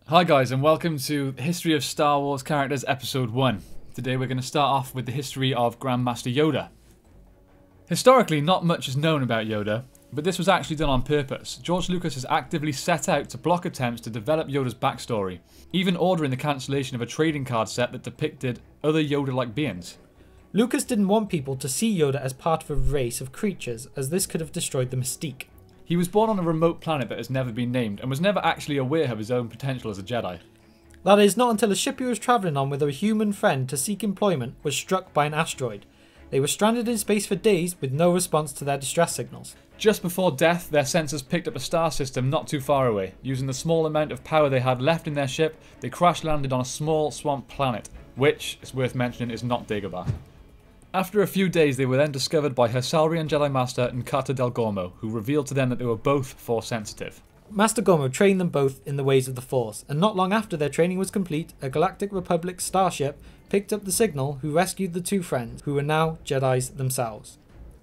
Hi guys, and welcome to History of Star Wars Characters Episode 1. Today we're going to start off with the history of GrandMaster Yoda. Historically, not much is known about Yoda, but this was actually done on purpose. George Lucas has actively set out to block attempts to develop Yoda's backstory, even ordering the cancellation of a trading card set that depicted other Yoda-like beings. Lucas didn't want people to see Yoda as part of a race of creatures, as this could have destroyed the mystique. He was born on a remote planet that has never been named, and was never actually aware of his own potential as a Jedi. That is, not until a ship he was travelling on with a human friend to seek employment was struck by an asteroid. They were stranded in space for days with no response to their distress signals. Just before death, their sensors picked up a star system not too far away. Using the small amount of power they had left in their ship, they crash-landed on a small swamp planet, which, it's worth mentioning, is not Dagobah. After a few days, they were then discovered by Hersalrian Jedi Master Nkata Del Gormo, who revealed to them that they were both Force-sensitive. Master Gormo trained them both in the ways of the Force, and not long after their training was complete, a Galactic Republic starship picked up the signal who rescued the two friends, who were now Jedis themselves.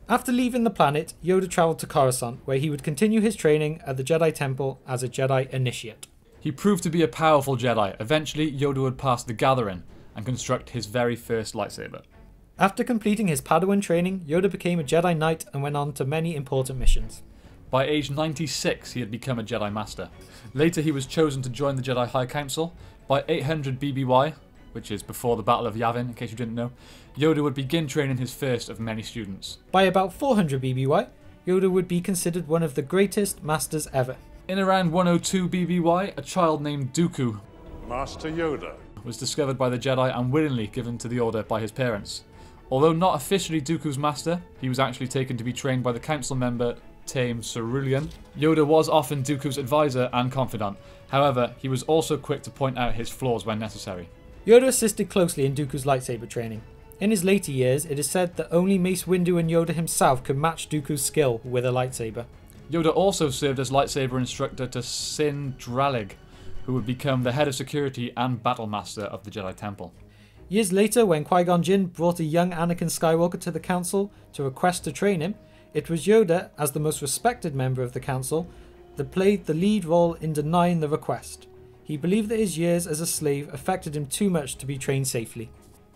After leaving the planet, Yoda travelled to Coruscant, where he would continue his training at the Jedi Temple as a Jedi Initiate. He proved to be a powerful Jedi. Eventually, Yoda would pass the Gathering and construct his very first lightsaber. After completing his Padawan training, Yoda became a Jedi Knight and went on to many important missions. By age 96, he had become a Jedi Master. Later, he was chosen to join the Jedi High Council. By 800 BBY, which is before the Battle of Yavin, in case you didn't know, Yoda would begin training his first of many students. By about 400 BBY, Yoda would be considered one of the greatest masters ever. In around 102 BBY, a child named Dooku, Master Yoda, was discovered by the Jedi and willingly given to the Order by his parents. Although not officially Dooku's master, he was actually taken to be trained by the council member Tame Cerulean. Yoda was often Dooku's advisor and confidant. However, he was also quick to point out his flaws when necessary. Yoda assisted closely in Dooku's lightsaber training. In his later years, it is said that only Mace Windu and Yoda himself could match Dooku's skill with a lightsaber. Yoda also served as lightsaber instructor to Sin Dralig, who would become the head of security and battle master of the Jedi Temple. Years later, when Qui-Gon Jinn brought a young Anakin Skywalker to the council to request to train him, it was Yoda, as the most respected member of the council, that played the lead role in denying the request. He believed that his years as a slave affected him too much to be trained safely.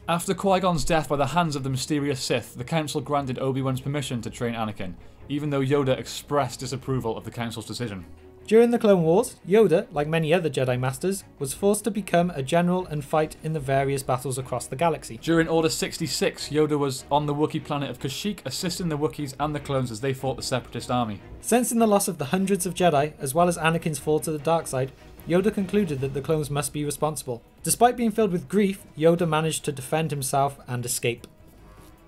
After Qui-Gon's death by the hands of the mysterious Sith, the council granted Obi-Wan's permission to train Anakin, even though Yoda expressed disapproval of the council's decision. During the Clone Wars, Yoda, like many other Jedi Masters, was forced to become a general and fight in the various battles across the galaxy. During Order 66, Yoda was on the Wookiee planet of Kashyyyk, assisting the Wookiees and the clones as they fought the Separatist army. Sensing the loss of the hundreds of Jedi, as well as Anakin's fall to the dark side, Yoda concluded that the clones must be responsible. Despite being filled with grief, Yoda managed to defend himself and escape.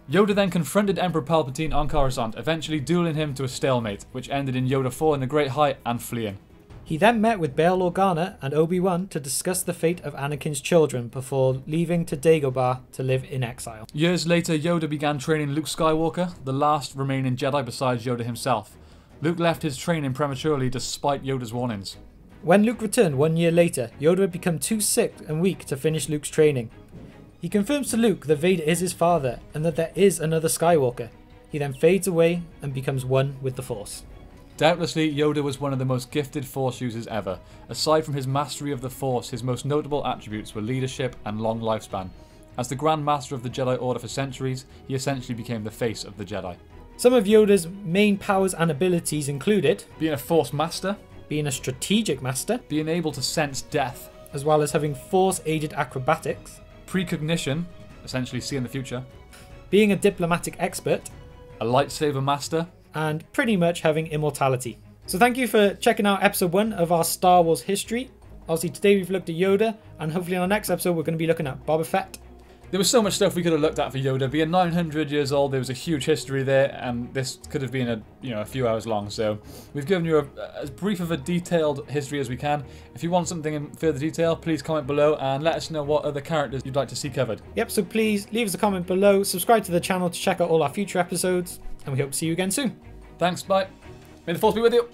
Yoda then confronted Emperor Palpatine on Coruscant, eventually dueling him to a stalemate, which ended in Yoda falling a great height and fleeing. He then met with Bail Organa and Obi-Wan to discuss the fate of Anakin's children before leaving to Dagobah to live in exile. Years later, Yoda began training Luke Skywalker, the last remaining Jedi besides Yoda himself. Luke left his training prematurely despite Yoda's warnings. When Luke returned 1 year later, Yoda had become too sick and weak to finish Luke's training. He confirms to Luke that Vader is his father and that there is another Skywalker. He then fades away and becomes one with the Force. Doubtlessly, Yoda was one of the most gifted Force users ever. Aside from his mastery of the Force, his most notable attributes were leadership and long lifespan. As the Grand Master of the Jedi Order for centuries, he essentially became the face of the Jedi. Some of Yoda's main powers and abilities included being a Force Master, being a strategic master, being able to sense death, as well as having Force-aided acrobatics, precognition, essentially seeing the future, being a diplomatic expert, a lightsaber master, and pretty much having immortality. So thank you for checking out episode 1 of our Star Wars history. Obviously today we've looked at Yoda, and hopefully on our next episode we're going to be looking at Boba Fett. There was so much stuff we could have looked at for Yoda. Being 900 years old, there was a huge history there, and this could have been a few hours long. So we've given you as brief of a detailed history as we can. If you want something in further detail, please comment below and let us know what other characters you'd like to see covered. Yep, so please leave us a comment below, subscribe to the channel to check out all our future episodes, and we hope to see you again soon. Thanks, bye. May the Force be with you.